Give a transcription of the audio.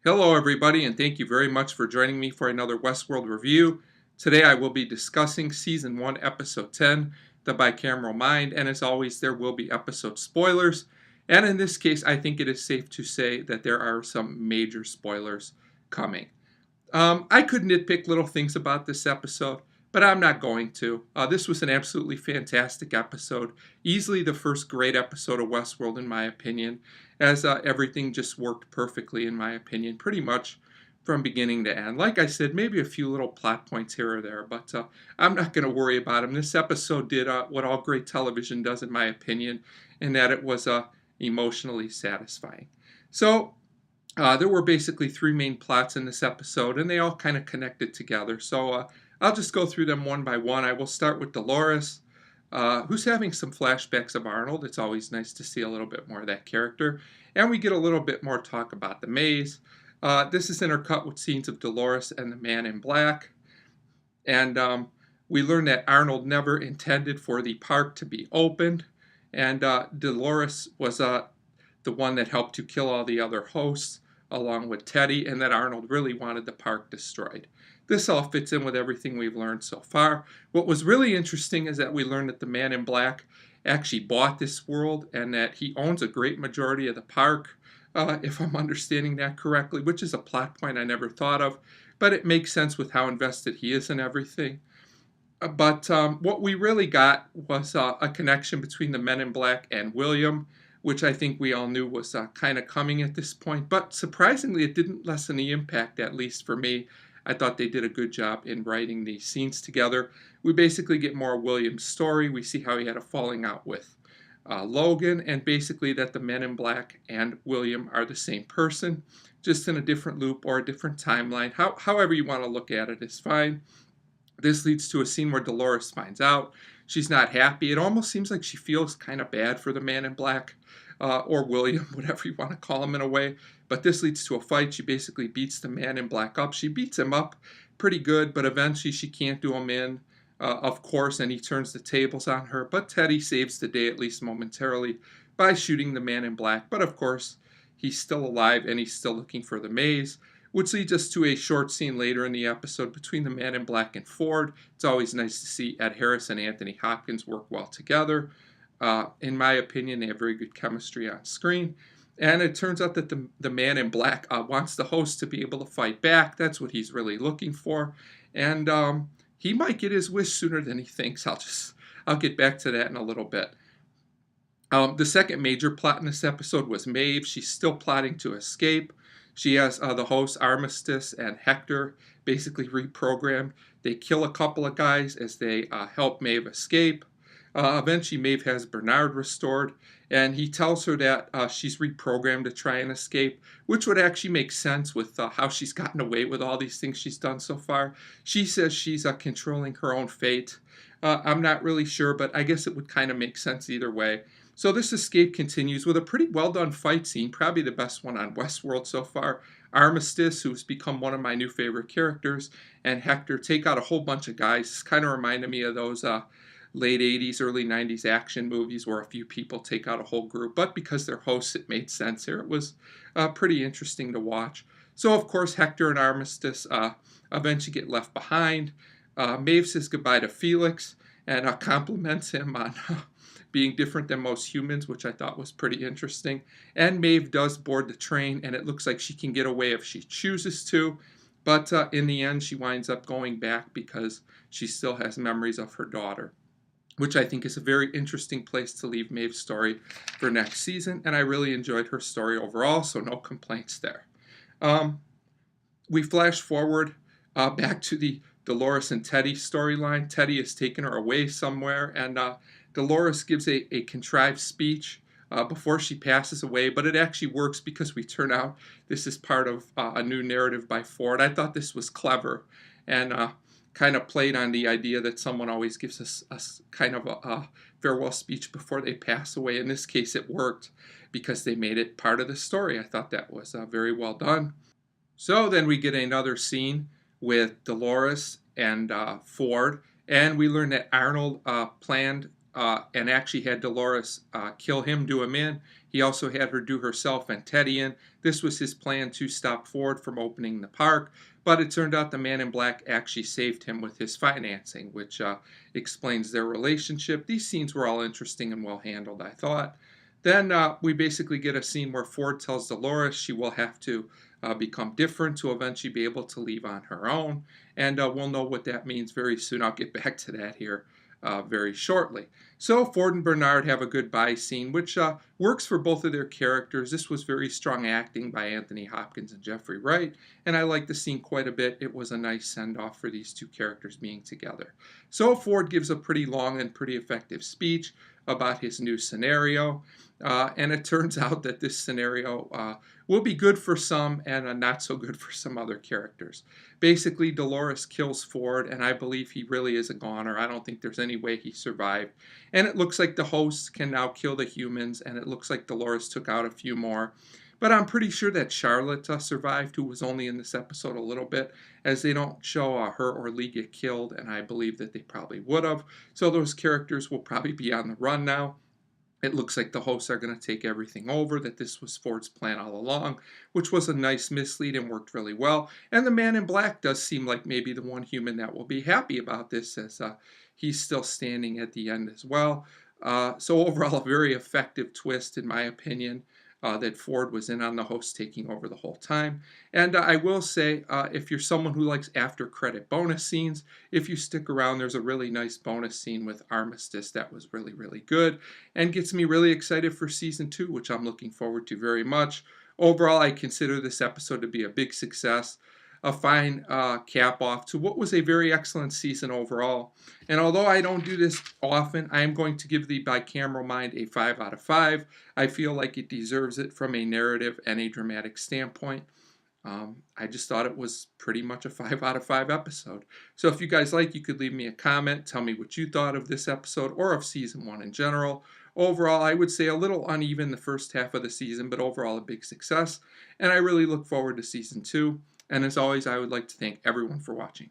Hello, everybody, and thank you very much for joining me for another Westworld review. Today I will be discussing Season 1, Episode 10, The Bicameral Mind, and as always, there will be episode spoilers. And in this case, I think it is safe to say that there are some major spoilers coming. I could nitpick little things about this episode, but I'm not going to. This was an absolutely fantastic episode. Easily the first great episode of Westworld, in my opinion, as everything just worked perfectly, in my opinion, pretty much from beginning to end. Like I said, maybe a few little plot points here or there, but I'm not going to worry about them. This episode did what all great television does, in my opinion, in that it was emotionally satisfying. So, there were basically three main plots in this episode, and they all kind of connected together. So I'll just go through them one by one. I will start with Dolores, who's having some flashbacks of Arnold. It's always nice to see a little bit more of that character. And we get a little bit more talk about the maze. This is intercut with scenes of Dolores and the Man in Black. And we learn that Arnold never intended for the park to be opened. And Dolores was the one that helped to kill all the other hosts, along with Teddy, and that Arnold really wanted the park destroyed. This all fits in with everything we've learned so far. What was really interesting is that we learned that the Man in Black actually bought this world and that he owns a great majority of the park, if I'm understanding that correctly, which is a plot point I never thought of, but it makes sense with how invested he is in everything. But what we really got was a connection between the Men in Black and William, which I think we all knew was kind of coming at this point. But surprisingly, it didn't lessen the impact, at least for me. I thought they did a good job in writing these scenes together. We basically get more of William's story. We see how he had a falling out with Logan, and basically that the Men in Black and William are the same person, just in a different loop or a different timeline. However you want to look at it is fine. This leads to a scene where Dolores finds out. She's not happy. It almost seems like she feels kind of bad for the Man in Black, or William, whatever you want to call him in a way. But this leads to a fight. She basically beats the Man in Black up. She beats him up pretty good, but eventually she can't do him in, of course, and he turns the tables on her. But Teddy saves the day, at least momentarily, by shooting the Man in Black. But of course, he's still alive and he's still looking for the maze, which leads us to a short scene later in the episode between the Man in Black and Ford. It's always nice to see Ed Harris and Anthony Hopkins work well together. In my opinion, they have very good chemistry on screen. And it turns out that the Man in Black wants the host to be able to fight back. That's what he's really looking for. And he might get his wish sooner than he thinks. I'll get back to that in a little bit. The second major plot in this episode was Maeve. She's still plotting to escape. She has the hosts Armistice and Hector basically reprogrammed. They kill a couple of guys as they help Maeve escape. Eventually, Maeve has Bernard restored, and he tells her that she's reprogrammed to try and escape, which would actually make sense with how she's gotten away with all these things she's done so far. She says she's controlling her own fate. I'm not really sure, but I guess it would kind of make sense either way. So this escape continues with a pretty well done fight scene, probably the best one on Westworld so far. Armistice, who's become one of my new favorite characters, and Hector take out a whole bunch of guys. This kind of reminded me of those late 80s, early 90s action movies where a few people take out a whole group. But because they're hosts, it made sense here. It was pretty interesting to watch. So, of course, Hector and Armistice eventually get left behind. Maeve says goodbye to Felix and compliments him on being different than most humans, which I thought was pretty interesting. And Maeve does board the train, and it looks like she can get away if she chooses to. But in the end, she winds up going back because she still has memories of her daughter, which I think is a very interesting place to leave Maeve's story for next season. And I really enjoyed her story overall, so no complaints there. We flash forward back to the Dolores and Teddy storyline. Teddy has taken her away somewhere, and Dolores gives a contrived speech before she passes away, but it actually works because we turn out this is part of a new narrative by Ford. I thought this was clever and kind of played on the idea that someone always gives us kind of a farewell speech before they pass away. In this case, it worked because they made it part of the story. I thought that was very well done. So then we get another scene with Dolores and Ford, and we learn that Arnold planned and actually had Dolores kill him, do him in. He also had her do herself and Teddy in. This was his plan to stop Ford from opening the park, but it turned out the Man in Black actually saved him with his financing, which explains their relationship. These scenes were all interesting and well handled, I thought. Then we basically get a scene where Ford tells Dolores she will have to become different to eventually be able to leave on her own. And we'll know what that means very soon. I'll get back to that here very shortly. So Ford and Bernard have a goodbye scene, which works for both of their characters. This was very strong acting by Anthony Hopkins and Jeffrey Wright, and I liked the scene quite a bit. It was a nice send-off for these two characters being together. So Ford gives a pretty long and pretty effective speech about his new scenario, and it turns out that this scenario will be good for some and not so good for some other characters. Basically, Dolores kills Ford, and I believe he really is a goner. I don't think there's any way he survived. And it looks like the hosts can now kill the humans, and it looks like Dolores took out a few more. But I'm pretty sure that Charlotte survived, who was only in this episode a little bit, as they don't show her or Lee get killed, and I believe that they probably would have. So those characters will probably be on the run now. It looks like the hosts are going to take everything over, that this was Ford's plan all along, which was a nice mislead and worked really well. And the Man in Black does seem like maybe the one human that will be happy about this, as he's still standing at the end as well. So overall, a very effective twist, in my opinion, that Ford was in on the host taking over the whole time. And I will say, if you're someone who likes after-credit bonus scenes, if you stick around, there's a really nice bonus scene with Armistice that was really, really good and gets me really excited for Season 2, which I'm looking forward to very much. Overall, I consider this episode to be a big success, a fine cap off to what was a very excellent season overall. And although I don't do this often, I am going to give the Bicameral Mind a 5 out of 5. I feel like it deserves it from a narrative and a dramatic standpoint. I just thought it was pretty much a 5 out of 5 episode. So if you guys like, you could leave me a comment, tell me what you thought of this episode or of Season 1 in general. Overall, I would say a little uneven the first half of the season, but overall a big success. And I really look forward to Season 2. And as always, I would like to thank everyone for watching.